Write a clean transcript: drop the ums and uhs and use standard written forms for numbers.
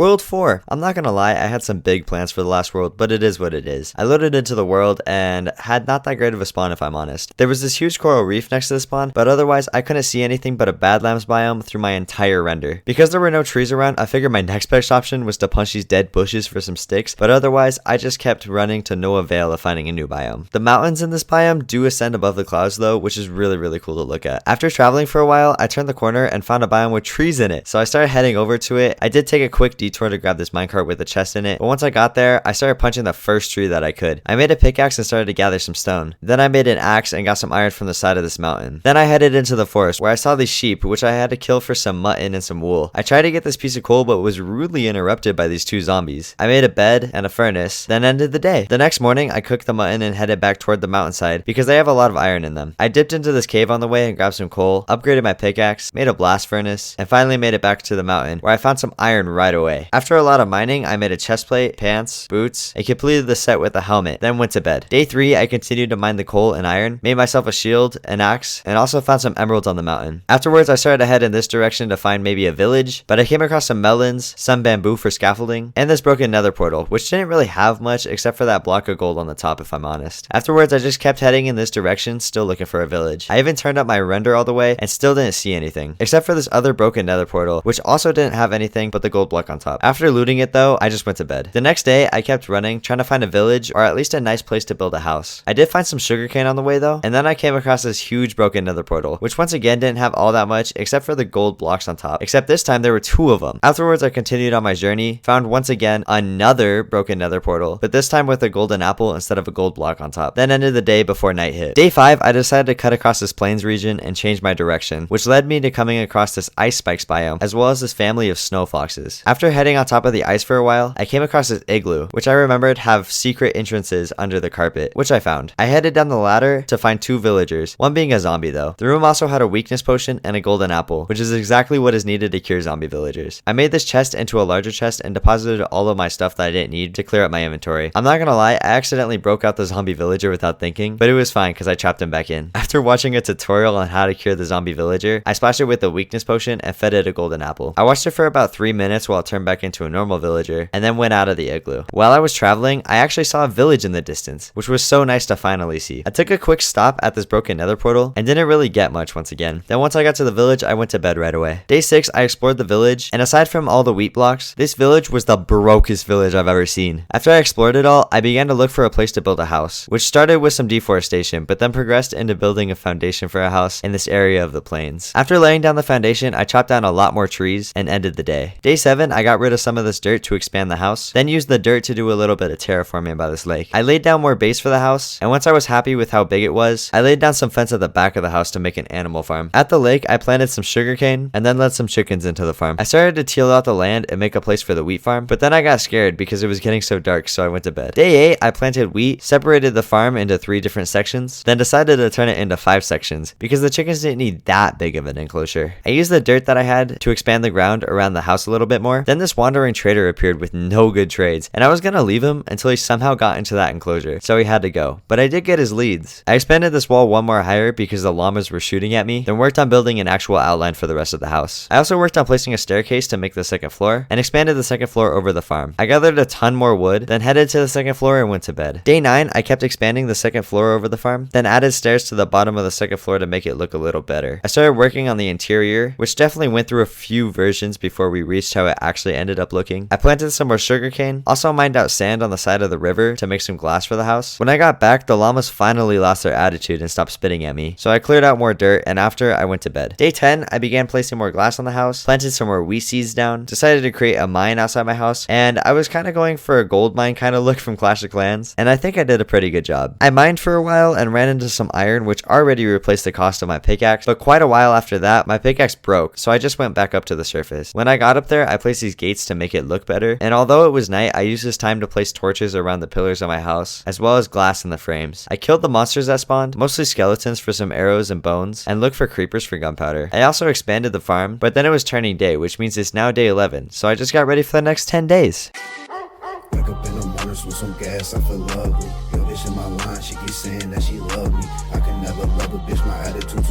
World 4. I'm not gonna lie, I had some big plans for the last world, but it is what it is. I loaded into the world and had not that great of a spawn if I'm honest. There was this huge coral reef next to the spawn, but otherwise I couldn't see anything but a Badlands biome through my entire render. Because there were no trees around, I figured my next best option was to punch these dead bushes for some sticks, but otherwise I just kept running to no avail of finding a new biome. The mountains in this biome do ascend above the clouds though, which is really cool to look at. After traveling for a while, I turned the corner and found a biome with trees in it, so I started heading over to it. I did take a quick detour to grab this minecart with a chest in it, but once I got there, I started punching the first tree that I could. I made a pickaxe and started to gather some stone. Then I made an axe and got some iron from the side of this mountain. Then I headed into the forest where I saw these sheep, which I had to kill for some mutton and some wool. I tried to get this piece of coal, but was rudely interrupted by these two zombies. I made a bed and a furnace, then ended the day. The next morning, I cooked the mutton and headed back toward the mountainside because they have a lot of iron in them. I dipped into this cave on the way and grabbed some coal, upgraded my pickaxe, made a blast furnace, and finally made it back to the mountain where I found some iron right away. After a lot of mining, I made a chestplate, pants, boots, and completed the set with a helmet, then went to bed. Day 3, I continued to mine the coal and iron, made myself a shield, an axe, and also found some emeralds on the mountain. Afterwards, I started to head in this direction to find maybe a village, but I came across some melons, some bamboo for scaffolding, and this broken nether portal, which didn't really have much except for that block of gold on the top if I'm honest. Afterwards, I just kept heading in this direction, still looking for a village. I even turned up my render all the way and still didn't see anything, except for this other broken nether portal, which also didn't have anything but the gold block on top. After looting it though, I just went to bed. The next day, I kept running, trying to find a village or at least a nice place to build a house. I did find some sugarcane on the way though, and then I came across this huge broken nether portal, which once again didn't have all that much except for the gold blocks on top, except this time there were 2 of them. Afterwards, I continued on my journey, found once again another broken nether portal, but this time with a golden apple instead of a gold block on top, then ended the day before night hit. Day 5, I decided to cut across this plains region and change my direction, which led me to coming across this ice spikes biome, as well as this family of snow foxes. After heading on top of the ice for a while, I came across this igloo, which I remembered have secret entrances under the carpet, which I found. I headed down the ladder to find 2 villagers, one being a zombie though. The room also had a weakness potion and a golden apple, which is exactly what is needed to cure zombie villagers. I made this chest into a larger chest and deposited all of my stuff that I didn't need to clear up my inventory. I'm not gonna lie, I accidentally broke out the zombie villager without thinking, but it was fine because I trapped him back in. After watching a tutorial on how to cure the zombie villager, I splashed it with a weakness potion and fed it a golden apple. I watched it for about 3 minutes while it turned back into a normal villager, and then went out of the igloo. While I was traveling, I actually saw a village in the distance, which was so nice to finally see. I took a quick stop at this broken nether portal and didn't really get much once again. Then once I got to the village, I went to bed right away. Day 6, I explored the village, and aside from all the wheat blocks, this village was the brokest village I've ever seen. After I explored it all, I began to look for a place to build a house, which started with some deforestation, but then progressed into building a foundation for a house in this area of the plains. After laying down the foundation, I chopped down a lot more trees and ended the day. Day 7, I got rid of some of this dirt to expand the house, then used the dirt to do a little bit of terraforming by this lake. I laid down more base for the house, and once I was happy with how big it was, I laid down some fence at the back of the house to make an animal farm. At the lake, I planted some sugarcane and then let some chickens into the farm. I started to till out the land and make a place for the wheat farm, but then I got scared because it was getting so dark, so I went to bed. Day 8, I planted wheat, separated the farm into 3 different sections, then decided to turn it into 5 sections because the chickens didn't need that big of an enclosure. I used the dirt that I had to expand the ground around the house a little bit more. Then this wandering trader appeared with no good trades, and I was gonna leave him until he somehow got into that enclosure, so he had to go. But I did get his leads. I expanded this wall 1 more higher because the llamas were shooting at me, then worked on building an actual outline for the rest of the house. I also worked on placing a staircase to make the 2nd floor, and expanded the 2nd floor over the farm. I gathered a ton more wood, then headed to the 2nd floor and went to bed. Day 9, I kept expanding the 2nd floor over the farm, then added stairs to the bottom of the 2nd floor to make it look a little better. I started working on the interior, which definitely went through a few versions before we reached how it actually ended up looking. I planted some more sugarcane, also mined out sand on the side of the river to make some glass for the house. When I got back, the llamas finally lost their attitude and stopped spitting at me, so I cleared out more dirt, and after, I went to bed. Day 10, I began placing more glass on the house, planted some more wheat seeds down, decided to create a mine outside my house, and I was kind of going for a gold mine kind of look from Clash of Clans, and I think I did a pretty good job. I mined for a while and ran into some iron, which already replaced the cost of my pickaxe, but quite a while after that, my pickaxe broke, so I just went back up to the surface. When I got up there, I placed these gates to make it look better, and although it was night, I used this time to place torches around the pillars of my house, as well as glass in the frames. I killed the monsters that spawned, mostly skeletons for some arrows and bones, and looked for creepers for gunpowder. I also expanded the farm, but then it was turning day, which means it's now day 11, so I just got ready for the next 10 days. Wake up in the mornings with some gas, I feel lovely. Yo, this in my line, she keep saying that she love me. I can never love a bitch, my attitude